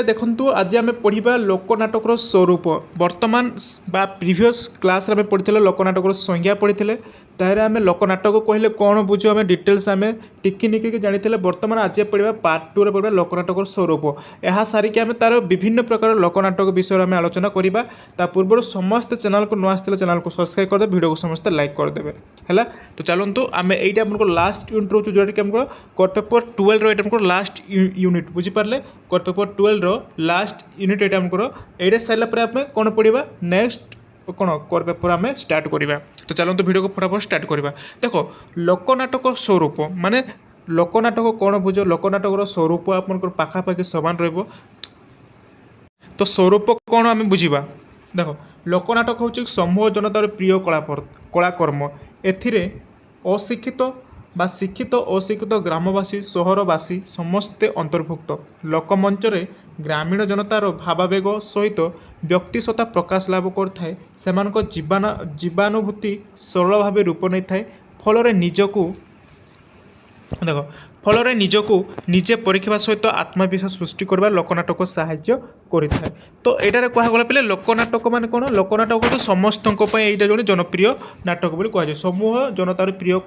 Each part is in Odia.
ଦେଖନ୍ତୁ ଆଜି ଆମେ ପଢ଼ିବା ଲୋକନାଟକର ସ୍ୱରୂପ। ବର୍ତ୍ତମାନ ବା ପ୍ରିଭିୟସ୍ କ୍ଲାସ୍ରେ ଆମେ ପଢ଼ିଥିଲେ ଲୋକନାଟକର ସଂଜ୍ଞା ପଢ଼ିଥିଲେ। ତାହେଲେ ଆମେ ଲୋକନାଟକ କହିଲେ କ'ଣ ବୁଝୁ ଆମେ ଡିଟେଲ୍ସ ଆମେ ଟିକି ନିକିକି ଜାଣିଥିଲେ। ବର୍ତ୍ତମାନ ଆଜି ପଢ଼ିବା ପାର୍ଟ 2ରେ ପଢ଼ିବା ଲୋକନାଟକର ସ୍ୱରୂପ। ଏହା ସାରିକି ଆମେ ତା'ର ବିଭିନ୍ନ ପ୍ରକାର ଲୋକନାଟକ ବିଷୟରେ ଆମେ ଆଲୋଚନା କରିବା। ତା ପୂର୍ବରୁ ସମସ୍ତେ ଚ୍ୟାନେଲକୁ ନ ଆସିଥିଲେ ଚ୍ୟାନେଲକୁ ସବସ୍କ୍ରାଇବ୍ କରିଦେବେ, ଭିଡ଼ିଓକୁ ସମସ୍ତେ ଲାଇକ୍ କରିଦେବେ ହେଲା। ତ ଚାଲନ୍ତୁ ଆମେ ଏଇଟା ଆପଣଙ୍କର ଲାଷ୍ଟ ୟୁନିଟ୍ ରହୁଛୁ, ଯେଉଁଟାକି ଆମର କୋର୍ ପେପର୍ 12ର ଏଇଟା ଆପଣଙ୍କର ଲାଷ୍ଟ ୟୁନିଟ୍ ବୁଝିପାରିଲେ। କୋର୍ ପେପର୍ 12ର ଲାଷ୍ଟ ୟୁନିଟ୍ ଏଇଟା ଆମଙ୍କର ଏଇଟା ସାରିଲା ପରେ ଆମେ କ'ଣ ପଢ଼ିବା ନେକ୍ସଟ କ'ଣ କୋର୍ ପେପର୍ ଆମେ ଷ୍ଟାର୍ଟ କରିବା। ତ ଚାଲନ୍ତୁ ଭିଡ଼ିଓକୁ ଫଟାଫଟ ଷ୍ଟାର୍ଟ କରିବା। ଦେଖ ଲୋକନାଟକ ସ୍ୱରୂପ ମାନେ ଲୋକନାଟକ କ'ଣ ବୁଝ, ଲୋକନାଟକର ସ୍ୱରୂପ ଆପଣଙ୍କର ପାଖାପାଖି ସମାନ ରହିବ। ତ ସ୍ୱରୂପ କ'ଣ ଆମେ ବୁଝିବା। ଦେଖ ଲୋକନାଟକ ହେଉଛି ସମୂହ ଜନତାର ପ୍ରିୟ କଳାକର୍ମ। ଏଥିରେ ଅଶିକ୍ଷିତ ବା ଶିକ୍ଷିତ ଅଶିକ୍ଷିତ ଗ୍ରାମବାସୀ ସହରବାସୀ ସମସ୍ତେ ଅନ୍ତର୍ଭୁକ୍ତ। ଲୋକମଞ୍ଚରେ ଗ୍ରାମୀଣ ଜନତାର ଭାବାବେଗ ସହିତ ବ୍ୟକ୍ତିସତ୍ତା ପ୍ରକାଶ ଲାଭ କରିଥାଏ। ସେମାନଙ୍କ ଜୀବନାନୁଭୂତି ସରଳ ଭାବେ ରୂପ ନେଇଥାଏ। ଫଳରେ ନିଜକୁ ନିଜେ ପରୀକ୍ଷା ସହିତ ଆତ୍ମବିଶ୍ୱାସ ସୃଷ୍ଟି କରିବା ଲୋକନାଟକ ସାହାଯ୍ୟ କରିଥାଏ। ତ ଏଇଟାରେ କୁହାଗଲା ପିଲେ ଲୋକନାଟକ ମାନେ କ'ଣ, ଲୋକନାଟକ ତ ସମସ୍ତଙ୍କ ପାଇଁ ଏଇଟା ଜଣେ ଜନପ୍ରିୟ ନାଟକ ବୋଲି କୁହାଯାଏ। ସମୂହ ଜନତାର ପ୍ରିୟ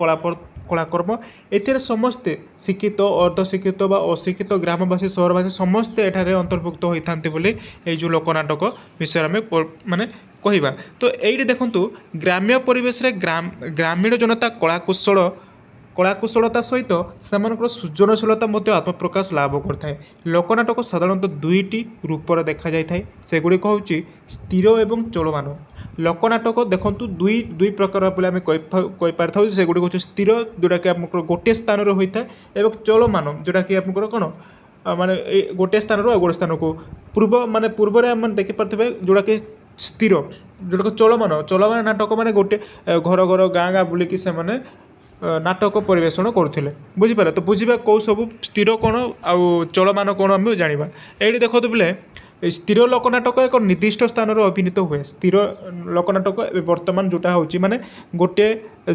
କଳାକର୍ମ। ଏଥିରେ ସମସ୍ତେ ଶିକ୍ଷିତ ଅର୍ଦ୍ଧଶିକ୍ଷିତ ବା ଅଶିକ୍ଷିତ ଗ୍ରାମବାସୀ ସହରବାସୀ ସମସ୍ତେ ଏଠାରେ ଅନ୍ତର୍ଭୁକ୍ତ ହୋଇଥାନ୍ତି ବୋଲି ଏଇ ଯେଉଁ ଲୋକନାଟକ ବିଷୟରେ ଆମେ ମାନେ କହିବା। ତ ଏଇଠି ଦେଖନ୍ତୁ ଗ୍ରାମ୍ୟ ପରିବେଶରେ ଗ୍ରାମୀଣ ଜନତା କଳାକୁଶଳତା ସହିତ ସେମାନଙ୍କର ସୃଜନଶୀଳତା ମଧ୍ୟ ଆତ୍ମପ୍ରକାଶ ଲାଭ କରିଥାଏ। ଲୋକନାଟକ ସାଧାରଣତଃ ଦୁଇଟି ରୂପରେ ଦେଖାଯାଇଥାଏ। ସେଗୁଡ଼ିକ ହେଉଛି ସ୍ଥିର ଏବଂ ଚଳମାନ। ଲୋକନାଟକ ଦେଖନ୍ତୁ ଦୁଇ ପ୍ରକାର ବୋଲି ଆମେ କହିପାରିଥାଉ। ସେଗୁଡ଼ିକ ହେଉଛି ସ୍ଥିର, ଯେଉଁଟାକି ଆପଣଙ୍କର ଗୋଟିଏ ସ୍ଥାନରେ ହୋଇଥାଏ, ଏବଂ ଚଳମାନ ଯେଉଁଟାକି ଆପଣଙ୍କର କ'ଣ ମାନେ ଏଇ ଗୋଟିଏ ସ୍ଥାନରୁ ଆଉ ଗୋଟେ ସ୍ଥାନକୁ ପୂର୍ବରେ ଆମେ ଦେଖିପାରୁଥିବେ ଯେଉଁଟାକି ସ୍ଥିର, ଯେଉଁଟାକି ଚଳମାନ ନାଟକ ମାନେ ଗୋଟେ ଘର ଗାଁ ବୁଲିକି ସେମାନେ ନାଟକ ପରିବେଷଣ କରୁଥିଲେ ବୁଝିପାରିଲେ। ତ ବୁଝିବା କେଉଁ ସବୁ ସ୍ଥିର କ'ଣ ଆଉ ଚଳମାନ କ'ଣ ଆମେ ଜାଣିବା। ଏଇଠି ଦେଖନ୍ତୁ ପିଲେ ସ୍ଥିର ଲୋକନାଟକ ଏକ ନିର୍ଦ୍ଦିଷ୍ଟ ସ୍ଥାନରେ ଅଭିନୀତ ହୁଏ। ସ୍ଥିର ଲୋକନାଟକ ଏବେ ବର୍ତ୍ତମାନ ଯେଉଁଟା ହେଉଛି ମାନେ ଗୋଟିଏ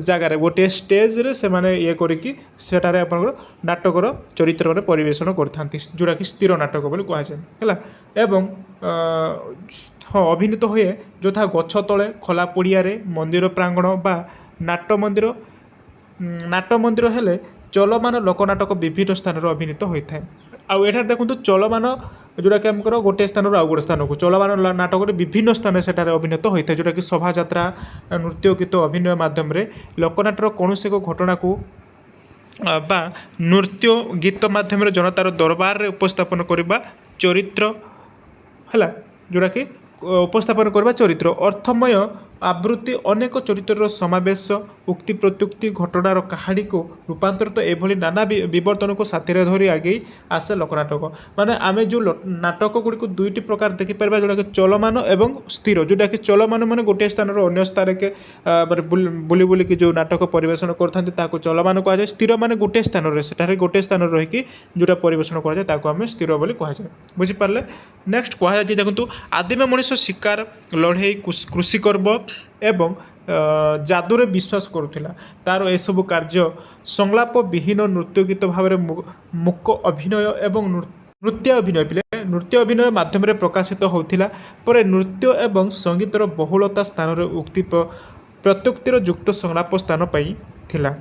ଜାଗାରେ ଗୋଟିଏ ଷ୍ଟେଜ୍ରେ ସେମାନେ ଇଏ କରିକି ସେଠାରେ ଆପଣଙ୍କର ନାଟକର ଚରିତ୍ରରେ ପରିବେଷଣ କରିଥାନ୍ତି, ଯେଉଁଟାକି ସ୍ଥିର ନାଟକ ବୋଲି କୁହାଯାଏ ହେଲା। ଏବଂ ଅଭିନୀତ ହୁଏ ଯଥା ଗଛ ତଳେ, ଖୋଲା ପଡ଼ିଆରେ, ମନ୍ଦିର ପ୍ରାଙ୍ଗଣ ବା ନାଟ ମନ୍ଦିର ହେଲେ ଚଳମାନ ଲୋକନାଟକ ବିଭିନ୍ନ ସ୍ଥାନରେ ଅଭିନୀତ ହୋଇଥାଏ। ଆଉ ଏଠାରେ ଦେଖନ୍ତୁ ଚଳମାନ ଯେଉଁଟାକି ଆମଙ୍କର ଗୋଟିଏ ସ୍ଥାନରୁ ଆଉ ଗୋଟେ ସ୍ଥାନକୁ ଚଳମାନ ନାଟକରେ ବିଭିନ୍ନ ସ୍ଥାନରେ ସେଠାରେ ଅଭିନୀତ ହୋଇଥାଏ, ଯେଉଁଟାକି ଶୋଭାଯାତ୍ରା, ନୃତ୍ୟ, ଗୀତ, ଅଭିନୟ ମାଧ୍ୟମରେ ଲୋକନାଟର କୌଣସି ଏକ ଘଟଣାକୁ ବା ନୃତ୍ୟ ଗୀତ ମାଧ୍ୟମରେ ଜନତାର ଦରବାରରେ ଉପସ୍ଥାପନ କରିବା ଚରିତ୍ର ହେଲା, ଯେଉଁଟାକି ଉପସ୍ଥାପନ କରିବା ଚରିତ୍ର ଅର୍ଥମୟ ଆବୃତ୍ତି ଅନେକ ଚରିତ୍ରର ସମାବେଶ, ଉକ୍ତି ପ୍ରତ୍ୟୁକ୍ତି ଘଟଣାର କାହାଣୀକୁ ରୂପାନ୍ତରିତ ଏଭଳି ନାନା ବିବର୍ତ୍ତନକୁ ସାଥିରେ ଧରି ଆଗେଇ ଆସେ ଲୋକନାଟକ। ମାନେ ଆମେ ଯେଉଁ ନାଟକ ଗୁଡ଼ିକୁ ଦୁଇଟି ପ୍ରକାର ଦେଖିପାରିବା, ଯେଉଁଟାକି ଚଳମାନ ଏବଂ ସ୍ଥିର। ଯେଉଁଟାକି ଚଳମାନ ମାନେ ଗୋଟିଏ ସ୍ଥାନରୁ ଅନ୍ୟ ସ୍ଥାନಕ್ಕೆ ବୁଲିକି ଯେଉଁ ନାଟକ ପରିବେଷଣ କରିଥାନ୍ତି ତାକୁ ଚଳମାନ କୁହାଯାଏ। ସ୍ଥିର ମାନେ ଗୋଟିଏ ସ୍ଥାନରେ ସେଠାରେ ଗୋଟିଏ ସ୍ଥାନରେ ରହିକି ଯେଉଁଟା ପରିବେଷଣ କରାଯାଏ ତାକୁ ଆମେ ସ୍ଥିର ବୋଲି କୁହାଯାଏ ବୁଝିପାରିଲେ। ନେକ୍ସଟ କୁହାଯାଇଛି ଦେଖନ୍ତୁ ଆଦିମ ମଣିଷ ଶିକାର, ଲଢ଼େଇ, କୃଷିକର୍ମ ଏବଂ ଯାଦୁରେ ବିଶ୍ୱାସ କରୁଥିଲା। ତା'ର ଏସବୁ କାର୍ଯ୍ୟ ସଂଳାପ ବିହୀନ ନୃତ୍ୟ ଗୀତ ଭାବରେ ମୂକ ଅଭିନୟ ଏବଂ ନୃତ୍ୟ ଅଭିନୟ ମାଧ୍ୟମରେ ପ୍ରକାଶିତ ହେଉଥିଲା। ପରେ ନୃତ୍ୟ ଏବଂ ସଙ୍ଗୀତର ବହୁଳତା ସ୍ଥାନରେ ଉକ୍ତି ପ୍ରତ୍ୟୁକ୍ତିର ଯୁକ୍ତ ସଂଳାପ ସ୍ଥାନ ପାଇଥିଲା।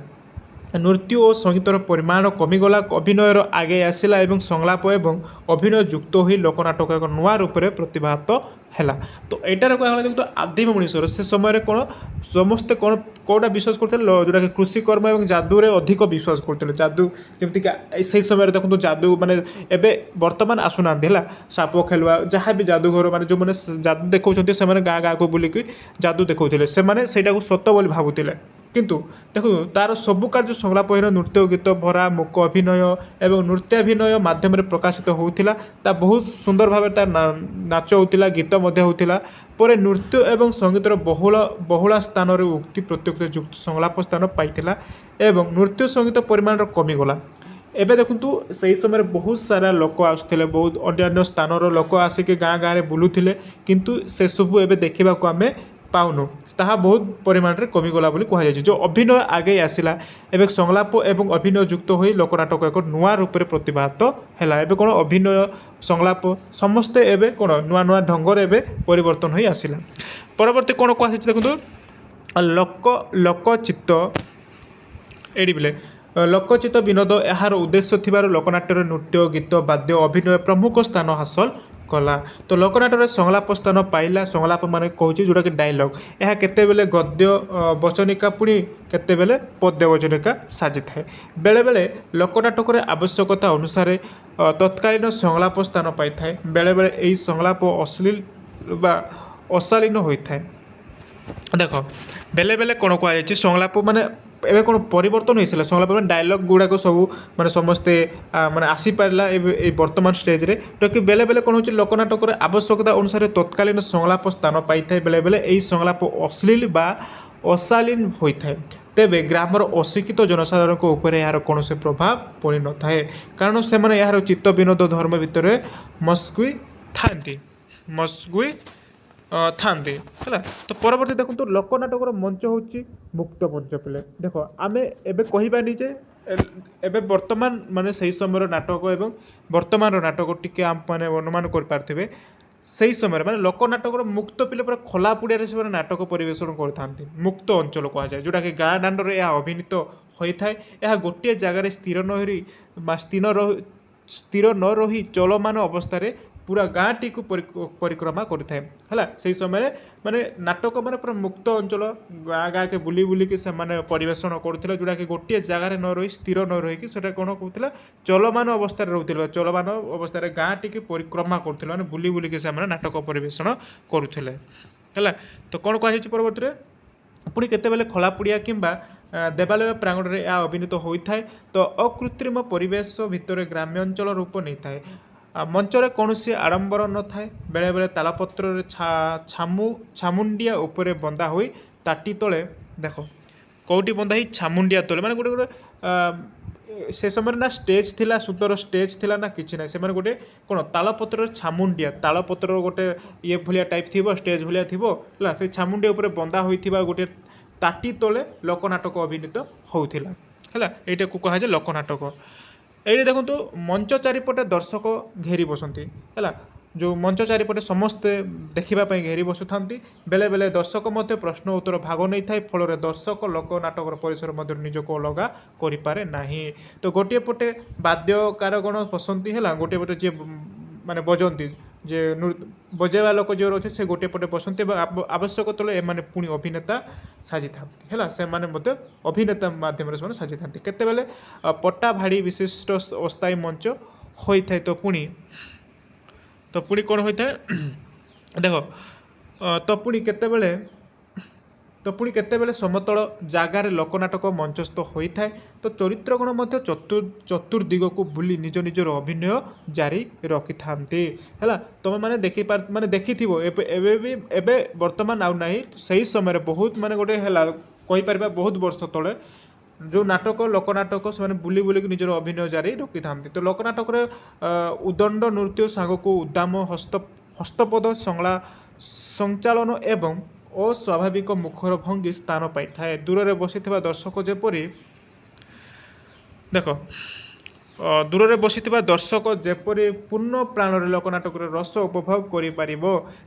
ନୃତ୍ୟ ଓ ସଙ୍ଗୀତର ପରିମାଣ କମିଗଲା, ଅଭିନୟର ଆଗେଇ ଆସିଲା ଏବଂ ସଂଳାପ ଏବଂ ଅଭିନୟ ଯୁକ୍ତ ହୋଇ ଲୋକନାଟକ ଏକ ନୂଆ ରୂପରେ ପ୍ରତିଭାତ ହେଲା। ତ ଏଇଟାରେ କୁହାଗଲା କିନ୍ତୁ ଆଦିମ ମଣିଷର ସେ ସମୟରେ କ'ଣ ସମସ୍ତେ କେଉଁଟା ବିଶ୍ୱାସ କରୁଥିଲେ, ଯେଉଁଟାକି କୃଷିକର୍ମ ଏବଂ ଯାଦୁରେ ଅଧିକ ବିଶ୍ୱାସ କରୁଥିଲେ। ଯାଦୁ ଯେମିତିକି ସେଇ ସମୟରେ ଦେଖନ୍ତୁ ଯାଦୁ ମାନେ ଏବେ ବର୍ତ୍ତମାନ ଆସୁନାହାନ୍ତି ହେଲା, ସାପ ଖେଳୁଆ ଯାହା ବି ଯାଦୁଘର ମାନେ ଯେଉଁମାନେ ଯାଦୁ ଦେଖାଉଛନ୍ତି ସେମାନେ ଗାଁକୁ ବୁଲିକି ଯାଦୁ ଦେଖାଉଥିଲେ, ସେମାନେ ସେଇଟାକୁ ସତ ବୋଲି ଭାବୁଥିଲେ। କିନ୍ତୁ ଦେଖନ୍ତୁ ତା'ର ସବୁ କାର୍ଯ୍ୟ ସଂଳାପହୀନ ନୃତ୍ୟ ଗୀତ ଭରା ମୂକ ଅଭିନୟ ଏବଂ ନୃତ୍ୟାଭିନୟ ମାଧ୍ୟମରେ ପ୍ରକାଶିତ ହେଉଥିଲା। ତା ବହୁତ ସୁନ୍ଦର ଭାବରେ ତା ନାଚ ହେଉଥିଲା, ଗୀତ ମଧ୍ୟ ହେଉଥିଲା। ପରେ ନୃତ୍ୟ ଏବଂ ସଙ୍ଗୀତର ବହୁଳ ସ୍ଥାନରେ ଉକ୍ତି ପ୍ରତ୍ୟୁକ୍ତି ଯୁକ୍ତ ସଂଳାପ ସ୍ଥାନ ପାଇଥିଲା ଏବଂ ନୃତ୍ୟ ସଙ୍ଗୀତ ପରିମାଣର କମିଗଲା। ଏବେ ଦେଖନ୍ତୁ ସେହି ସମୟରେ ବହୁତ ସାରା ଲୋକ ଆସୁଥିଲେ, ବହୁତ ଅନ୍ୟାନ୍ୟ ସ୍ଥାନର ଲୋକ ଆସିକି ଗାଁରେ ବୁଲୁଥିଲେ, କିନ୍ତୁ ସେସବୁ ଏବେ ଦେଖିବାକୁ ଆମେ ପାଉନୁ ତାହା ବହୁତ ପରିମାଣରେ କମିଗଲା ବୋଲି କୁହାଯାଇଛି। ଯେଉଁ ଅଭିନୟ ଆଗେଇ ଆସିଲା ଏବେ ସଂଳାପ ଏବଂ ଅଭିନୟ ଯୁକ୍ତ ହୋଇ ଲୋକନାଟକ ଏକ ନୂଆ ରୂପରେ ପ୍ରତିଭାତ ହେଲା। ଏବେ କ'ଣ ଅଭିନୟ ସଂଳାପ ସମସ୍ତେ ଏବେ କ'ଣ ନୂଆ ନୂଆ ଢଙ୍ଗରେ ଏବେ ପରିବର୍ତ୍ତନ ହୋଇ ଆସିଲା। ପରବର୍ତ୍ତୀ କ'ଣ କୁହାଯାଇଛି ଦେଖନ୍ତୁ ଲୋକଚିତ୍ତ ଏଇଠି ବିଲେ ଲୋକଚିତ୍ତ ବିନୋଦ ଏହାର ଉଦ୍ଦେଶ୍ୟ ଥିବାରୁ ଲୋକନାଟ୍ୟର ନୃତ୍ୟ ଗୀତ ବାଦ୍ୟ ଅଭିନୟ ପ୍ରମୁଖ ସ୍ଥାନ ହାସଲ କଲା। ତ ଲୋକନାଟ୍ୟରେ ସଂଳାପ ସ୍ଥାନ ପାଇଲା। ସଂଳାପ ମାନେ କହୁଛି ଯେଉଁଟାକି ଡାଇଲଗ୍। ଏହା କେତେବେଳେ ଗଦ୍ୟ ବଚନିକା ପୁଣି କେତେବେଳେ ପଦ୍ୟ ବଚନିକା ସାଜିଥାଏ। ବେଳେବେଳେ ଲୋକନାଟକରେ ଆବଶ୍ୟକତା ଅନୁସାରେ ତତ୍କାଳୀନ ସଂଳାପ ସ୍ଥାନ ପାଇଥାଏ। ବେଳେବେଳେ ଏହି ସଂଳାପ ଅଶ୍ଳୀଳ ବା ଅଶାଳୀନ ହୋଇଥାଏ। ଦେଖ ବେଳେବେଳେ କ'ଣ କୁହାଯାଇଛି ସଂଳାପ ମାନେ ଏବେ କ'ଣ ପରିବର୍ତ୍ତନ ହୋଇଥିଲା। ସଂଳାପ ମାନେ ଡାଇଲଗ୍ ଗୁଡ଼ାକ ସବୁ ମାନେ ସମସ୍ତେ ମାନେ ଆସିପାରିଲା ଏବେ ଏଇ ବର୍ତ୍ତମାନ ଷ୍ଟେଜ୍ରେ। ଯେଉଁଟାକି ବେଳେବେଳେ କ'ଣ ହେଉଛି ଲୋକନାଟକରେ ଆବଶ୍ୟକତା ଅନୁସାରେ ତତ୍କାଳୀନ ସଂଳାପ ସ୍ଥାନ ପାଇଥାଏ। ବେଳେବେଳେ ଏହି ସଂଳାପ ଅଶ୍ଳୀଳ ବା ଅଶାଳୀନ ହୋଇଥାଏ। ତେବେ ଗ୍ରାମର ଅଶିକ୍ଷିତ ଜନସାଧାରଣଙ୍କ ଉପରେ ଏହାର କୌଣସି ପ୍ରଭାବ ପଡ଼ିନଥାଏ, କାରଣ ସେମାନେ ଏହାର ଚିତ୍ତ ବିନୋଦ ଧର୍ମ ଭିତରେ ମସଗୁଇ ଥାନ୍ତି ହେଲା। ତ ପରବର୍ତ୍ତୀ ଦେଖନ୍ତୁ ଲୋକନାଟକର ମଞ୍ଚ ହେଉଛି ମୁକ୍ତ ମଞ୍ଚ ପିଲେ। ଦେଖ ଆମେ ଏବେ କହିବାନି ଯେ ଏବେ ବର୍ତ୍ତମାନ ମାନେ ସେହି ସମୟର ନାଟକ ଏବଂ ବର୍ତ୍ତମାନର ନାଟକ ଟିକେ ମାନେ ଅନୁମାନ କରିପାରୁଥିବେ। ସେହି ସମୟରେ ମାନେ ଲୋକନାଟକର ମୁକ୍ତ ପିଲେ ପୁରା ଖୋଲା ପଡ଼ିଆରେ ସେମାନେ ନାଟକ ପରିବେଷଣ କରିଥାନ୍ତି। ମୁକ୍ତ ଅଞ୍ଚଳ କୁହାଯାଏ, ଯେଉଁଟାକି ଗାଁ ଦାଣ୍ଡରେ ଏହା ଅଭିନୀତ ହୋଇଥାଏ। ଏହା ଗୋଟିଏ ଜାଗାରେ ସ୍ଥିର ନ ରହି ଚଳମାନ ଅବସ୍ଥାରେ ପୁରା ଗାଁଟିକୁ ପରିକ୍ରମା କରିଥାଏ ହେଲା। ସେହି ସମୟରେ ମାନେ ନାଟକ ମାନେ ପୁରା ମୁକ୍ତ ଅଞ୍ଚଳ ଗାଁ ଗାଁକେ ବୁଲି ବୁଲିକି ସେମାନେ ପରିବେଷଣ କରୁଥିଲେ, ଯେଉଁଟାକି ଗୋଟିଏ ଜାଗାରେ ନ ରହି ସ୍ଥିର ନ ରହିକି ସେଟା କ'ଣ କହୁଥିଲା ଚଳମାନ ଅବସ୍ଥାରେ ରହୁଥିଲେ। ଚଳମାନ ଅବସ୍ଥାରେ ଗାଁଟିକି ପରିକ୍ରମା କରୁଥିଲେ, ମାନେ ବୁଲି ବୁଲିକି ସେମାନେ ନାଟକ ପରିବେଷଣ କରୁଥିଲେ ହେଲା। ତ କ'ଣ କୁହାଯାଇଛି ପରବର୍ତ୍ତୀରେ ପୁଣି କେତେବେଳେ ଖୋଲା ପଡ଼ିଆ କିମ୍ବା ଦେବାଳୟ ପ୍ରାଙ୍ଗଣରେ ଏହା ଅଭିନୀତ ହୋଇଥାଏ। ତ ଅକୃତ୍ରିମ ପରିବେଶ ଭିତରେ ଗ୍ରାମ୍ୟାଞ୍ଚଳ ରୂପ ନେଇଥାଏ। ମଞ୍ଚରେ କୌଣସି ଆଡ଼ମ୍ବର ନଥାଏ। ବେଳେବେଳେ ତାଳପତ୍ରରେ ଛାମୁଣ୍ଡିଆ ଉପରେ ବନ୍ଧା ହୋଇ ତାଟି ତଳେ ଦେଖ କେଉଁଠି ବନ୍ଧା ହୋଇ ଛାମୁଣ୍ଡିଆ ତଳେ ମାନେ ଗୋଟେ ସେ ସମୟରେ ନା ଷ୍ଟେଜ୍ ଥିଲା, ସୁନ୍ଦର ଷ୍ଟେଜ୍ ଥିଲା ନା କିଛି ନାହିଁ। ସେମାନେ ଗୋଟେ କ'ଣ ତାଳପତ୍ରରେ ଛାମୁଣ୍ଡିଆ ତାଳପତ୍ରର ଗୋଟେ ଇଏ ଭଳିଆ ଟାଇପ୍ ଥିବ, ଷ୍ଟେଜ୍ ଭଳିଆ ଥିବ ହେଲା। ସେ ଛାମୁଣ୍ଡିଆ ଉପରେ ବନ୍ଧା ହୋଇଥିବା ଗୋଟେ ତାଟି ତଳେ ଲୋକନାଟକ ଅଭିନୀତ ହେଉଥିଲା ହେଲା। ଏଇଟାକୁ କୁହାଯାଏ ଲୋକନାଟକ। ଏଇଠି ଦେଖନ୍ତୁ ମଞ୍ଚ ଚାରିପଟେ ଦର୍ଶକ ଘେରି ବସନ୍ତି ହେଲା। ଯେଉଁ ମଞ୍ଚ ଚାରିପଟେ ସମସ୍ତେ ଦେଖିବା ପାଇଁ ଘେରି ବସୁଥାନ୍ତି। ବେଳେବେଳେ ଦର୍ଶକ ମଧ୍ୟ ପ୍ରଶ୍ନ ଉତ୍ତର ଭାଗ ନେଇଥାଏ, ଫଳରେ ଦର୍ଶକ ଲୋକନାଟକର ପରିସର ମଧ୍ୟରେ ନିଜକୁ ଅଲଗା କରିପାରେ ନାହିଁ। ତ ଗୋଟିଏ ପଟେ ବାଦ୍ୟକାରଗଣ ବସନ୍ତି ହେଲା, ଗୋଟିଏ ପଟେ ଯିଏ ମାନେ ବଜନ୍ତି ଯେ ବଜାଇବା ଲୋକ ଯିଏ ରହୁଛି ସେ ଗୋଟିଏ ପଟେ ବସନ୍ତି ଏବଂ ଆବଶ୍ୟକ ତଳେ ଏମାନେ ପୁଣି ଅଭିନେତା ସାଜିଥାନ୍ତି ହେଲା। ସେମାନେ ମଧ୍ୟ ଅଭିନେତା ମାଧ୍ୟମରେ ସେମାନେ ସାଜିଥାନ୍ତି। କେତେବେଳେ ପଟ୍ଟା ଭାଡ଼ି ବିଶିଷ୍ଟ ଅସ୍ଥାୟୀ ମଞ୍ଚ ହୋଇଥାଏ। ତ ପୁଣି କ'ଣ ହୋଇଥାଏ ଦେଖ ତ ପୁଣି କେତେବେଳେ ସମତଳ ଜାଗାରେ ଲୋକନାଟକ ମଞ୍ଚସ୍ଥ ହୋଇଥାଏ। ତ ଚରିତ୍ରଗଣ ମଧ୍ୟ ଚତୁର୍ଦିଗକୁ ବୁଲି ନିଜ ନିଜର ଅଭିନୟ ଜାରି ରଖିଥାନ୍ତି ହେଲା। ତୁମେ ମାନେ ଦେଖିଥିବ ଏବେ ବର୍ତ୍ତମାନ ଆଉ ନାହିଁ। ସେହି ସମୟରେ ବହୁତ ମାନେ ଗୋଟେ ହେଲା କହିପାରିବା ବହୁତ ବର୍ଷ ତଳେ ଯେଉଁ ଲୋକନାଟକ ସେମାନେ ବୁଲି ବୁଲିକି ନିଜର ଅଭିନୟ ଜାରି ରଖିଥାନ୍ତି। ତ ଲୋକନାଟକରେ ଉଦଣ୍ଡ ନୃତ୍ୟ ସାଙ୍ଗକୁ ଉଦ୍ଦାମ ହସ୍ତପଦ ସଞ୍ଚାଳନ ଏବଂ ଅସ୍ୱାଭାବିକ ମୁଖର ଭଙ୍ଗୀ ସ୍ଥାନ ପାଇଥାଏ। ଦୂରରେ ବସିଥିବା ଦର୍ଶକ ଯେପରି ପୂର୍ଣ୍ଣ ପ୍ରାଣରେ ଲୋକନାଟକର ରସ ଉପଭୋଗ କରିପାରିବ,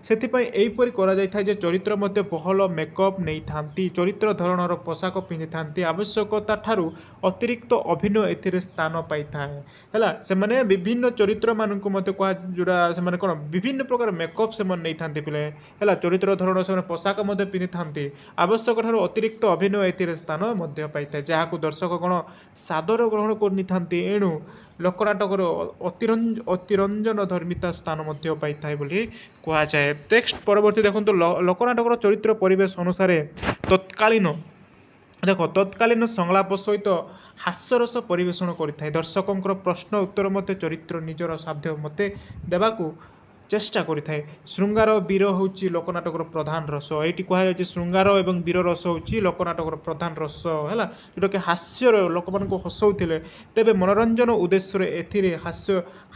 ସେଥିପାଇଁ ଏହିପରି କରାଯାଇଥାଏ ଯେ ଚରିତ୍ର ମଧ୍ୟ ବହଳ ମେକଅପ୍ ନେଇଥାନ୍ତି, ଚରିତ୍ର ଧରଣର ପୋଷାକ ପିନ୍ଧିଥାନ୍ତି, ଆବଶ୍ୟକତା ଠାରୁ ଅତିରିକ୍ତ ଅଭିନୟ ଏଥିରେ ସ୍ଥାନ ପାଇଥାଏ ହେଲା। ସେମାନେ ବିଭିନ୍ନ ଚରିତ୍ରମାନଙ୍କୁ ମଧ୍ୟ ଯେଉଁଟା ସେମାନେ କ'ଣ ବିଭିନ୍ନ ପ୍ରକାର ମେକଅପ୍ ସେମାନେ ନେଇଥାନ୍ତି ପିଲେ ହେଲା। ଚରିତ୍ର ଧରଣ ସେମାନେ ପୋଷାକ ମଧ୍ୟ ପିନ୍ଧିଥାନ୍ତି, ଆବଶ୍ୟକ ଠାରୁ ଅତିରିକ୍ତ ଅଭିନୟ ଏଥିରେ ସ୍ଥାନ ମଧ୍ୟ ପାଇଥାଏ, ଯାହାକୁ ଦର୍ଶକ କ'ଣ ସାଦର ଗ୍ରହଣ କରିନେଇଥାନ୍ତି। ଏଣୁ ଲୋକନାଟକର ଅତିରଞ୍ଜନ ଧର୍ମିତା ସ୍ଥାନ ମଧ୍ୟ ପାଇଥାଏ ବୋଲି କୁହାଯାଏ। ନେକ୍ସଟ ପରବର୍ତ୍ତୀ ଦେଖନ୍ତୁ ଲୋକନାଟକର ଚରିତ୍ର ପରିବେଶ ଅନୁସାରେ ତତ୍କାଳୀନ ସଂଳାପ ସହିତ ହାସ୍ୟରସ ପରିବେଷଣ କରିଥାଏ। ଦର୍ଶକଙ୍କର ପ୍ରଶ୍ନ ଉତ୍ତର ମଧ୍ୟ ଚରିତ୍ର ନିଜର ସାଧ୍ୟ ମତେ ଦେବାକୁ ଚେଷ୍ଟା କରିଥାଏ। ଶୃଙ୍ଗାର ବୀର ହେଉଛି ଲୋକନାଟକର ପ୍ରଧାନ ରସ। ଏଇଠି କୁହାଯାଇଛି ଶୃଙ୍ଗାର ଏବଂ ବୀର ରସ ହେଉଛି ଲୋକନାଟକର ପ୍ରଧାନ ରସ ହେଲା, ଯେଉଁଟାକି ହାସ୍ୟର ଲୋକମାନଙ୍କୁ ହସଉଥିଲେ। ତେବେ ମନୋରଞ୍ଜନ ଉଦ୍ଦେଶ୍ୟରେ ଏଥିରେ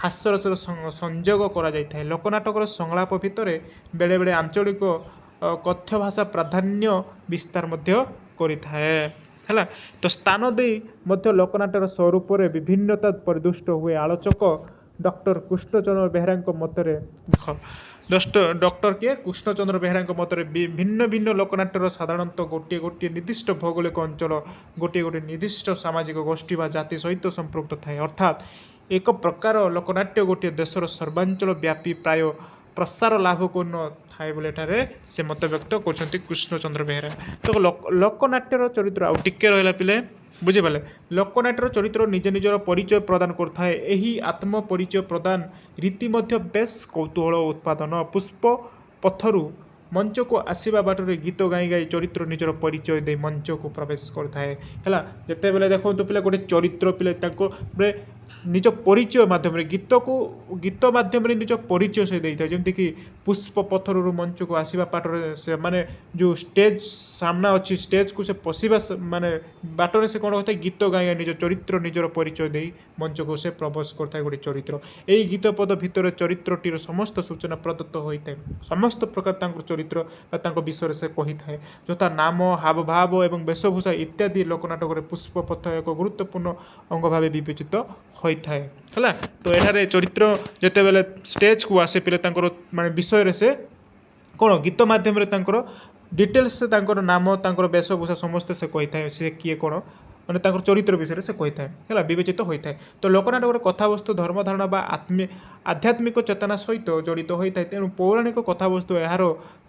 ହାସ୍ୟରସର ସଂଯୋଗ କରାଯାଇଥାଏ। ଲୋକନାଟକର ସଂଳାପ ଭିତରେ ବେଳେବେଳେ ଆଞ୍ଚଳିକ কথ୍ୟ ଭାଷା ପ୍ରାଧାନ୍ୟ ବିସ୍ତାର ମଧ୍ୟ କରିଥାଏ ହେଲା। ତ ସ୍ଥାନ ଦେଇ ମଧ୍ୟ ଲୋକନାଟ୍ୟର ସ୍ୱରୂପରେ ବିଭିନ୍ନତା ପରିଦୃଷ୍ଟ ହୁଏ। ଆଲୋଚକ ଡକ୍ଟର କୃଷ୍ଣଚନ୍ଦ୍ର ବେହେରାଙ୍କ ମତରେ ଦେଖ ଡକ୍ଟର କିଏ କୃଷ୍ଣଚନ୍ଦ୍ର ବେହେରାଙ୍କ ମତରେ ଭିନ୍ନ ଭିନ୍ନ ଲୋକନାଟ୍ୟର ସାଧାରଣତଃ ଗୋଟିଏ ଗୋଟିଏ ନିର୍ଦ୍ଦିଷ୍ଟ ଭୌଗୋଳିକ ଅଞ୍ଚଳ ଗୋଟିଏ ଗୋଟିଏ ନିର୍ଦ୍ଦିଷ୍ଟ ସାମାଜିକ ଗୋଷ୍ଠୀ ବା ଜାତି ସହିତ ସମ୍ପୃକ୍ତ ଥାଏ। ଅର୍ଥାତ୍ ଏକ ପ୍ରକାର ଲୋକନାଟ୍ୟ ଗୋଟିଏ ଦେଶର ସର୍ବାଞ୍ଚଳ ବ୍ୟାପୀ ପ୍ରାୟ ପ୍ରସାର ଲାଭ କରିନଥାଏ ବୋଲି ଏଠାରେ ସେ ମତବ୍ୟକ୍ତ କରୁଛନ୍ତି କୃଷ୍ଣଚନ୍ଦ୍ର ବେହେରା। ତ ଲୋକନାଟ୍ୟର ଚରିତ୍ର ଆଉ ଟିକେ ରହିଲା ପିଲେ ବୁଝିପାରିଲେ। ଲୋକନାଟ୍ୟର ଚରିତ୍ର ନିଜ ନିଜର ପରିଚୟ ପ୍ରଦାନ କରୁଥାଏ। ଏହି ଆତ୍ମ ପରିଚୟ ପ୍ରଦାନ ରୀତି ମଧ୍ୟ ବେଶ୍ କୌତୂହଳ ଉତ୍ପାଦନ। ପୁଷ୍ପ ପଥରୁ ମଞ୍ଚକୁ ଆସିବା ବାଟରେ ଗୀତ ଗାଇ ଗାଇ ଚରିତ୍ର ନିଜର ପରିଚୟ ଦେଇ ମଞ୍ଚକୁ ପ୍ରବେଶ କରିଥାଏ ହେଲା। ଯେତେବେଳେ ଦେଖନ୍ତୁ ପିଲା ଗୋଟେ ଚରିତ୍ର ପିଲା ତାଙ୍କ ନିଜ ପରିଚୟ ମାଧ୍ୟମରେ ଗୀତ ମାଧ୍ୟମରେ ନିଜ ପରିଚୟ ସେ ଦେଇଥାଏ। ଯେମିତିକି ପୁଷ୍ପ ପଥରରୁ ମଞ୍ଚକୁ ଆସିବା ବାଟରେ ସେମାନେ ଯେଉଁ ଷ୍ଟେଜ୍ ସାମ୍ନା ଅଛି ଷ୍ଟେଜ୍କୁ ସେ ପଶିବା ମାନେ ବାଟରେ ସେ କ'ଣ କରିଥାଏ ଗୀତ ଗାଇ ନିଜ ଚରିତ୍ର ନିଜର ପରିଚୟ ଦେଇ ମଞ୍ଚକୁ ସେ ପ୍ରବେଶ କରିଥାଏ ଗୋଟେ ଚରିତ୍ର। ଏହି ଗୀତ ପଦ ଭିତରେ ଚରିତ୍ରଟିର ସମସ୍ତ ସୂଚନା ପ୍ରଦତ୍ତ ହୋଇଥାଏ। ସମସ୍ତ ପ୍ରକାର ତାଙ୍କର ଚରିତ୍ର ବା ତାଙ୍କ ବିଷୟରେ ସେ କହିଥାଏ, ଯଥା ନାମ ହାବଭାବ ଏବଂ ବେଶଭୂଷା ଇତ୍ୟାଦି। ଲୋକନାଟକରେ ପୁଷ୍ପ ପଥ ଏକ ଗୁରୁତ୍ୱପୂର୍ଣ୍ଣ ଅଙ୍ଗ ଭାବେ ବିବେଚିତ ହୋଇଥାଏ ହେଲା। ତ ଏଠାରେ ଚରିତ୍ର ଯେତେବେଳେ ଷ୍ଟେଜ୍କୁ ଆସେ ପିଲେ ତାଙ୍କର ମାନେ ବିଷୟରେ ସେ କ'ଣ ଗୀତ ମାଧ୍ୟମରେ ତାଙ୍କର ଡିଟେଲ୍ସ ତାଙ୍କର ନାମ ତାଙ୍କର ବେଶଭୂଷା ସମସ୍ତେ ସେ କହିଥାଏ। ସେ କିଏ କ'ଣ ମାନେ ତାଙ୍କର ଚରିତ୍ର ବିଷୟରେ ସେ କହିଥାଏ ହେଲା, ବିବେଚିତ ହୋଇଥାଏ। ତ ଲୋକନାଟକର କଥାବସ୍ତୁ ଧର୍ମ ଧାରଣା ବା ଆଧ୍ୟାତ୍ମିକ ଚେତନା ସହିତ ଜଡ଼ିତ ହୋଇଥାଏ। ତେଣୁ ପୌରାଣିକ କଥାବସ୍ତୁ ଏହାର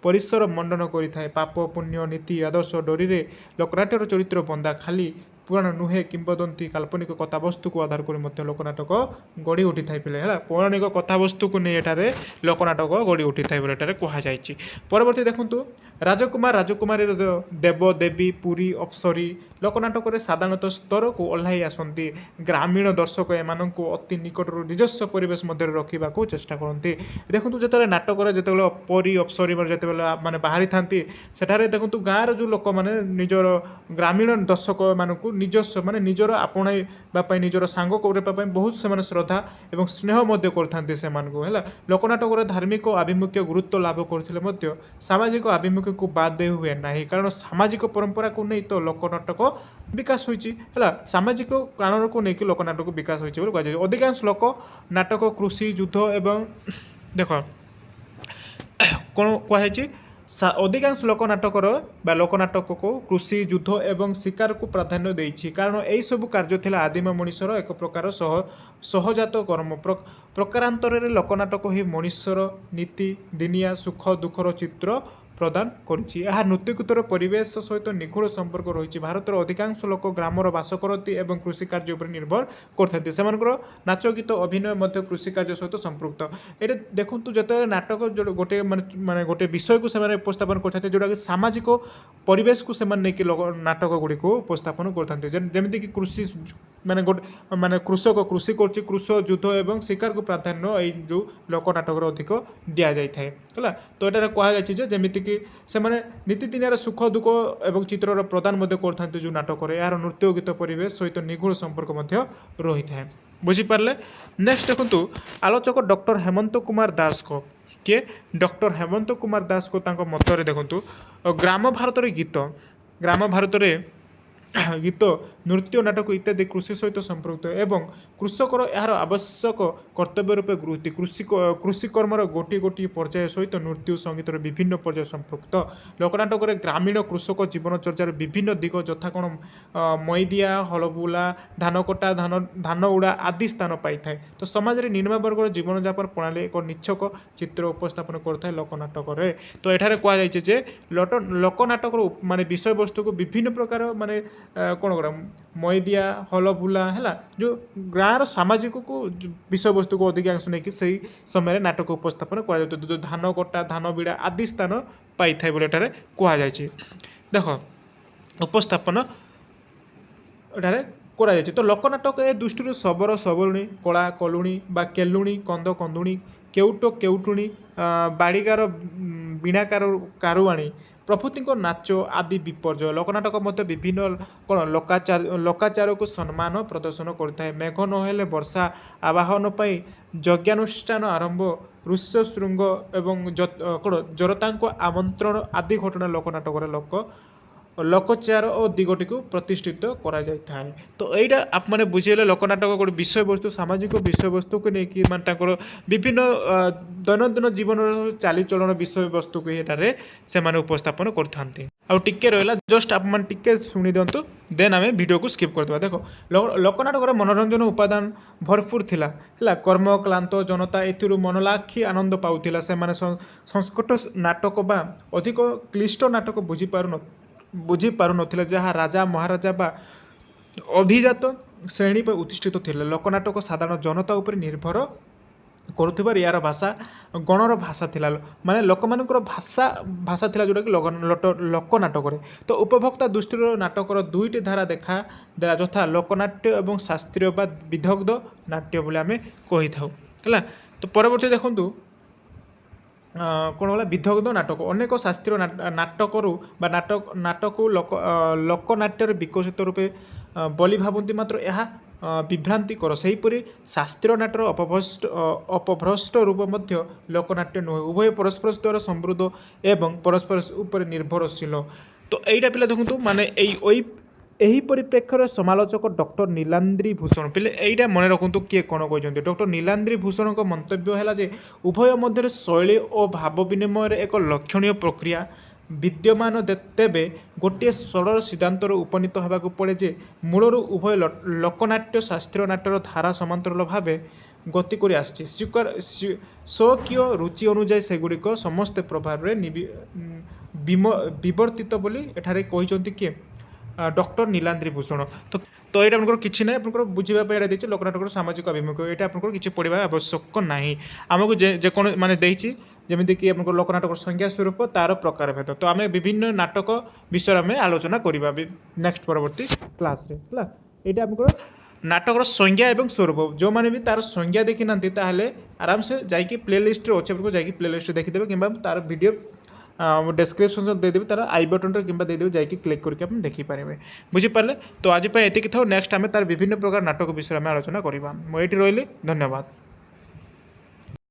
ପରିସର ମଣ୍ଡନ କରିଥାଏ। ପାପ ପୁଣ୍ୟ ନୀତି ଆଦର୍ଶ ଡୋରିରେ ଲୋକନାଟ୍ୟର ଚରିତ୍ର ବନ୍ଧା। ଖାଲି ପୁରାଣ ନୁହେଁ କିମ୍ବଦନ୍ତୀ କାଳ୍ପନିକ କଥାବସ୍ତୁକୁ ଆଧାର କରି ମଧ୍ୟ ଲୋକନାଟକ ଗଢ଼ି ଉଠିଥାଏ ପିଲେ ହେଲା। ପୌରାଣିକ କଥାବସ୍ତୁକୁ ନେଇ ଏଠାରେ ଲୋକନାଟକ ଗଢ଼ି ଉଠିଥାଏ ବୋଲି ଏଠାରେ କୁହାଯାଇଛି। ପରବର୍ତ୍ତୀ ଦେଖନ୍ତୁ ରାଜକୁମାର ରାଜକୁମାରୀର ଦେବ ଦେବୀ ପୁରୀ ଅପ୍ସରୀ ଲୋକନାଟକରେ ସାଧାରଣତଃ ସ୍ତରକୁ ଓହ୍ଲାଇ ଆସନ୍ତି। ଗ୍ରାମୀଣ ଦର୍ଶକ ଏମାନଙ୍କୁ ଅତି ନିକଟରୁ ନିଜସ୍ୱ ପରିବେଶ ମଧ୍ୟରେ ରଖିବାକୁ ଚେଷ୍ଟା କରନ୍ତି। ଦେଖନ୍ତୁ ଯେତେବେଳେ ନାଟକରେ ଯେତେବେଳେ ପରୀ ଅପ୍ସରୀ ଯେତେବେଳେ ମାନେ ବାହାରିଥାନ୍ତି ସେଠାରେ ଦେଖନ୍ତୁ ଗାଁର ଯେଉଁ ଲୋକମାନେ ନିଜର ଗ୍ରାମୀଣ ଦର୍ଶକ ଏମାନଙ୍କୁ ନିଜସ୍ୱ ମାନେ ନିଜର ଆପଣାଇବା ପାଇଁ ନିଜର ସାଙ୍ଗ କରିବା ପାଇଁ ବହୁତ ସେମାନେ ଶ୍ରଦ୍ଧା ଏବଂ ସ୍ନେହ ମଧ୍ୟ କରିଥାନ୍ତି ସେମାନଙ୍କୁ ହେଲା। ଲୋକନାଟକରେ ଧାର୍ମିକ ଆଭିମୁଖ୍ୟ ଗୁରୁତ୍ୱ ଲାଭ କରୁଥିଲେ ମଧ୍ୟ ସାମାଜିକ ଆଭିମୁଖ୍ୟକୁ ବାଦ ଦେଇ ହୁଏ ନାହିଁ, କାରଣ ସାମାଜିକ ପରମ୍ପରାକୁ ନେଇ ତ ଲୋକନାଟକ ବିକାଶ ହୋଇଛି ହେଲା। ସାମାଜିକ କାରଣକୁ ନେଇକି ଲୋକନାଟକ ବିକାଶ ହୋଇଛି ବୋଲି କୁହାଯାଉଛି। ଅଧିକାଂଶ ଲୋକ ନାଟକ କୃଷି ଯୁଦ୍ଧ ଏବଂ ଦେଖ କ'ଣ କୁହାଯାଇଛି ଅଧିକାଂଶ ଲୋକନାଟକର ବା ଲୋକନାଟକକୁ କୃଷି ଯୁଦ୍ଧ ଏବଂ ଶିକାରକୁ ପ୍ରାଧାନ୍ୟ ଦେଇଛି, କାରଣ ଏହିସବୁ କାର୍ଯ୍ୟ ଥିଲା ଆଦିମ ମଣିଷର ଏକ ପ୍ରକାର ସହଜାତ କର୍ମ। ପ୍ରକାରାନ୍ତରରେ ଲୋକନାଟକ ହିଁ ମଣିଷର ନୀତି ଦିନିଆ ସୁଖ ଦୁଃଖର ଚିତ୍ର ପ୍ରଦାନ କରିଛି। ଏହା ନୃତ୍ୟଗୀତର ପରିବେଶ ସହିତ ନିଗୁଡ଼ ସମ୍ପର୍କ ରହିଛି। ଭାରତର ଅଧିକାଂଶ ଲୋକ ଗ୍ରାମର ବାସ କରନ୍ତି ଏବଂ କୃଷି କାର୍ଯ୍ୟ ଉପରେ ନିର୍ଭର କରିଥାନ୍ତି। ସେମାନଙ୍କର ନାଚ ଗୀତ ଅଭିନୟ ମଧ୍ୟ କୃଷି କାର୍ଯ୍ୟ ସହିତ ସମ୍ପୃକ୍ତ। ଏଇଟା ଦେଖନ୍ତୁ ଯେତେବେଳେ ନାଟକ ଗୋଟେ ମାନେ ଗୋଟେ ବିଷୟକୁ ସେମାନେ ଉପସ୍ଥାପନ କରିଥାନ୍ତି ଯେଉଁଟାକି ସାମାଜିକ ପରିବେଶକୁ ସେମାନେ ନେଇକି ନାଟକ ଗୁଡ଼ିକୁ ଉପସ୍ଥାପନ କରିଥାନ୍ତି। ଯେମିତିକି କୃଷି ମାନେ କୃଷକ କୃଷି କରୁଛି କୃଷ ଯୁଦ୍ଧ ଏବଂ ଶିକାରକୁ ପ୍ରାଧାନ୍ୟ ଏଇ ଯେଉଁ ଲୋକନାଟକରେ ଅଧିକ ଦିଆଯାଇଥାଏ ହେଲା। ତ ଏଠାରେ କୁହାଯାଇଛି ଯେ ଯେମିତିକି ସେମାନେ ନୀତିଦିନିଆର ସୁଖ ଦୁଃଖ ଏବଂ ଚିତ୍ରର ପ୍ରଦାନ ମଧ୍ୟ କରିଥାନ୍ତି ଯେଉଁ ନାଟକରେ। ଏହାର ନୃତ୍ୟ ଗୀତ ପରିବେଶ ସହିତ ନିଗୁଡ଼ ସମ୍ପର୍କ ମଧ୍ୟ ରହିଥାଏ। ବୁଝିପାରିଲେ। ନେକ୍ସଟ ଦେଖନ୍ତୁ ଆଲୋଚକ ଡକ୍ଟର ହେମନ୍ତ କୁମାର ଦାସଙ୍କ କିଏ ଡକ୍ଟର ହେମନ୍ତ କୁମାର ଦାସଙ୍କ ତାଙ୍କ ମତରେ ଦେଖନ୍ତୁ ଗ୍ରାମ ଭାରତରେ ଗୀତ ନୃତ୍ୟ ନାଟକ ଇତ୍ୟାଦି କୃଷି ସହିତ ସମ୍ପୃକ୍ତ ଏବଂ କୃଷକର ଏହାର ଆବଶ୍ୟକ କର୍ତ୍ତବ୍ୟ ରୂପେ ଗୃହୀତ। କୃଷି କର୍ମର ଗୋଟିଏ ଗୋଟିଏ ପର୍ଯ୍ୟାୟ ସହିତ ନୃତ୍ୟ ସଙ୍ଗୀତର ବିଭିନ୍ନ ପର୍ଯ୍ୟାୟ ସମ୍ପୃକ୍ତ। ଲୋକନାଟକରେ ଗ୍ରାମୀଣ କୃଷକ ଜୀବନଚର୍ଯ୍ୟାର ବିଭିନ୍ନ ଦିଗ ଯଥା କ'ଣ ମଇଦିଆ ହଳବୁଲା ଧାନ କଟା ଧାନ ଉଡ଼ା ଆଦି ସ୍ଥାନ ପାଇଥାଏ। ତ ସମାଜରେ ନିମ୍ନ ବର୍ଗର ଜୀବନଯାପନ ପ୍ରଣାଳୀ ଏକ ନିଚ୍ଛକ ଚିତ୍ର ଉପସ୍ଥାପନ କରିଥାଏ ଲୋକନାଟକରେ। ତ ଏଠାରେ କୁହାଯାଇଛି ଯେ ଲୋକନାଟକର ମାନେ ବିଷୟବସ୍ତୁକୁ ବିଭିନ୍ନ ପ୍ରକାର ମାନେ କ'ଣ କରା ମଇଦିଆ ହଲବୁଲା ହେଲା ଯେଉଁ ଗାଁର ସାମାଜିକକୁ ବିଷୟବସ୍ତୁକୁ ଅଧିକାଂଶ ନେଇକି ସେହି ସମୟରେ ନାଟକ ଉପସ୍ଥାପନ କରାଯାଉଥିଲା। ଯେଉଁ ଧାନ କଟା ଧାନ ବିଡ଼ା ଆଦି ସ୍ଥାନ ପାଇଥାଏ ବୋଲି ଏଠାରେ କୁହାଯାଇଛି। ଦେଖ ଉପସ୍ଥାପନ ଏଠାରେ କରାଯାଇଛି। ତ ଲୋକନାଟକ ଏ ଦୃଷ୍ଟିରୁ ଶବର ଶବରୁଣୀ କଳା କଲୁଣୀ ବା କେଲୁଣୀ କନ୍ଦ କନ୍ଦୁଣୀ କେଉଟ କେଉଟୁଣୀ ବାଡ଼ିକାର ବୀଣାକାର କାରୁଆଣୀ ପ୍ରଭୃତିଙ୍କ ନାଚ ଆଦି ବିପର୍ଯ୍ୟୟ। ଲୋକନାଟକ ମଧ୍ୟ ବିଭିନ୍ନ କ'ଣ ଲୋକାଚାରକୁ ସମ୍ମାନ ପ୍ରଦର୍ଶନ କରିଥାଏ। ମେଘ ନହେଲେ ବର୍ଷା ଆବାହନ ପାଇଁ ଯଜ୍ଞାନୁଷ୍ଠାନ ଆରମ୍ଭ ଋଷ୍ୟଶୃଙ୍ଗ ଏବଂ କ'ଣ ଜରତାଙ୍କ ଆମନ୍ତ୍ରଣ ଆଦି ଘଟଣା ଲୋକନାଟକରେ ଲୋକଚାର ଓ ଦିଗଟିକୁ ପ୍ରତିଷ୍ଠିତ କରାଯାଇଥାଏ। ତ ଏଇଟା ଆପଣମାନେ ବୁଝିଗଲେ ଲୋକନାଟକ ଗୋଟେ ବିଷୟବସ୍ତୁ ସାମାଜିକ ବିଷୟବସ୍ତୁକୁ ନେଇକି ମାନେ ତାଙ୍କର ବିଭିନ୍ନ ଦୈନନ୍ଦିନ ଜୀବନର ଚାଲିଚଳନ ବିଷୟବସ୍ତୁକୁ ଏଠାରେ ସେମାନେ ଉପସ୍ଥାପନ କରିଥାନ୍ତି। ଆଉ ଟିକେ ରହିଲା ଜଷ୍ଟ ଆପଣମାନେ ଟିକେ ଶୁଣି ଦିଅନ୍ତୁ ଦେନ୍ ଆମେ ଭିଡ଼ିଓକୁ ସ୍କିପ୍ କରିଦେବା। ଦେଖ ଲୋକନାଟକରେ ମନୋରଞ୍ଜନ ଉପାଦାନ ଭରପୁର ଥିଲା ହେଲା। କର୍ମକ୍ଲାନ୍ତ ଜନତା ଏଥିରୁ ମନଲାଖି ଆନନ୍ଦ ପାଉଥିଲା। ସେମାନେ ସଂସ୍କଟ ନାଟକ ବା ଅଧିକ କ୍ଲିଷ୍ଟ ନାଟକ ବୁଝିପାରୁନଥିଲେ ଯାହା ରାଜା ମହାରାଜା ବା ଅଭିଜାତ ଶ୍ରେଣୀ ପାଇଁ ଉତ୍ତିଷ୍ଠିତ ଥିଲେ। ଲୋକନାଟକ ସାଧାରଣ ଜନତା ଉପରେ ନିର୍ଭର କରୁଥିବାରୁ ଏହାର ଭାଷା ଗଣର ଭାଷା ଥିଲା, ମାନେ ଲୋକମାନଙ୍କର ଭାଷା ଥିଲା ଯେଉଁଟାକି ଲୋକନାଟକରେ। ତ ଉପଭୋକ୍ତା ଦୃଷ୍ଟିରୁ ନାଟକର ଦୁଇଟି ଧାରା ଦେଖାଦେଲା, ଯଥା ଲୋକନାଟ୍ୟ ଏବଂ ଶାସ୍ତ୍ରୀୟ ବା ବିଦଗ୍ଧ ନାଟ୍ୟ ବୋଲି ଆମେ କହିଥାଉ ହେଲା। ତ ପରବର୍ତ୍ତୀ ଦେଖନ୍ତୁ କ'ଣ ହେଲା ବିଦଗ୍ଧ ନାଟକ। ଅନେକ ଶାସ୍ତ୍ରୀୟ ନାଟକରୁ ବା ନାଟକୁ ଲୋକନାଟ୍ୟରେ ବିକଶିତ ରୂପେ ବୋଲି ଭାବନ୍ତି, ମାତ୍ର ଏହା ବିଭ୍ରାନ୍ତିକର। ସେହିପରି ଶାସ୍ତ୍ରୀୟ ନାଟ୍ୟର ଅପଭ୍ରଷ୍ଟ ରୂପ ମଧ୍ୟ ଲୋକନାଟ୍ୟ ନୁହେଁ। ଉଭୟ ପରସ୍ପର ଦ୍ୱାରା ସମୃଦ୍ଧ ଏବଂ ପରସ୍ପର ଉପରେ ନିର୍ଭରଶୀଳ। ତ ଏଇଟା ପିଲା ଦେଖନ୍ତୁ ମାନେ ଏହି ପରିପ୍ରେକ୍ଷୀରେ ସମାଲୋଚକ ଡକ୍ଟର ନୀଲାଦ୍ରି ଭୂଷଣ ପିଲେ ଏଇଟା ମନେ ରଖନ୍ତୁ କିଏ କ'ଣ କହିଛନ୍ତି। ଡକ୍ଟର ନୀଲାଦ୍ରି ଭୂଷଣଙ୍କ ମନ୍ତବ୍ୟ ହେଲା ଯେ ଉଭୟ ମଧ୍ୟରେ ଶୈଳୀ ଓ ଭାବ ବିନିମୟରେ ଏକ ଲକ୍ଷଣୀୟ ପ୍ରକ୍ରିୟା ବିଦ୍ୟମାନ, ତେବେ ଗୋଟିଏ ସରଳ ସିଦ୍ଧାନ୍ତରେ ଉପନୀତ ହେବାକୁ ପଡ଼େ ଯେ ମୂଳରୁ ଉଭୟ ଲୋକନାଟ୍ୟ ଶାସ୍ତ୍ରୀୟ ନାଟ୍ୟର ଧାରା ସମାନ୍ତରାଳ ଭାବେ ଗତି କରି ଆସିଛି। ସ୍ୱକୀୟ ରୁଚି ଅନୁଯାୟୀ ସେଗୁଡ଼ିକ ସମସ୍ତ ପ୍ରଭାବରେ ବିବର୍ତ୍ତିତ ବୋଲି ଏଠାରେ କହିଛନ୍ତି କିଏ? ଡକ୍ଟର ନୀଲାଦ୍ରି ଭୂଷଣ। ତ ଏଇଟା ଆପଣଙ୍କର କିଛି ନାହିଁ, ଆପଣଙ୍କର ବୁଝିବା ପାଇଁ ଏଇଟା ଦେଇଛି ଲୋକନାଟକର ସାମାଜିକ ଆଭିମୁଖ୍ୟ। ଏଇଟା ଆପଣଙ୍କର କିଛି ପଢ଼ିବା ଆବଶ୍ୟକ ନାହିଁ। ଆମକୁ ଯେକୌଣସି ମାନେ ଦେଇଛି ଯେମିତିକି ଆପଣଙ୍କର ଲୋକନାଟକର ସଂଜ୍ଞା ସ୍ୱରୂପ ତା'ର ପ୍ରକାରଭେଦ। ତ ଆମେ ବିଭିନ୍ନ ନାଟକ ବିଷୟରେ ଆମେ ଆଲୋଚନା କରିବା ନେକ୍ସଟ ପରବର୍ତ୍ତୀ କ୍ଲାସ୍ରେ ହେଲା। ଏଇଟା ଆପଣଙ୍କର ନାଟକର ସଂଜ୍ଞା ଏବଂ ସ୍ୱରୂପ। ଯେଉଁମାନେ ବି ତା'ର ସଂଜ୍ଞା ଦେଖିନାହାନ୍ତି ତାହେଲେ ଆରାମସେ ଯାଇକି ପ୍ଲେଲିଷ୍ଟରେ ଅଛି, ଆପଣଙ୍କୁ ଯାଇକି ପ୍ଲେଲିଷ୍ଟରେ ଦେଖିଦେବେ କିମ୍ବା ତା'ର ଭିଡ଼ିଓ ଡେସ୍କ୍ରିପ୍ସନ୍ ଦେଇଦେବି, ତା'ର ଆଇ ବଟନ୍ରେ କିମ୍ବା ଦେଇଦେବି, ଯାଇକି କ୍ଲିକ୍ କରିକି ଆପଣ ଦେଖିପାରିବେ। ବୁଝିପାରିଲେ? ତ ଆଜି ପାଇଁ ଏତିକି ଥାଉ। ନେକ୍ସଟ ଆମେ ତା'ର ବିଭିନ୍ନ ପ୍ରକାର ନାଟକ ବିଷୟରେ ଆମେ ଆଲୋଚନା କରିବା। ମୁଁ ଏଇଠି ରହିଲି, ଧନ୍ୟବାଦ।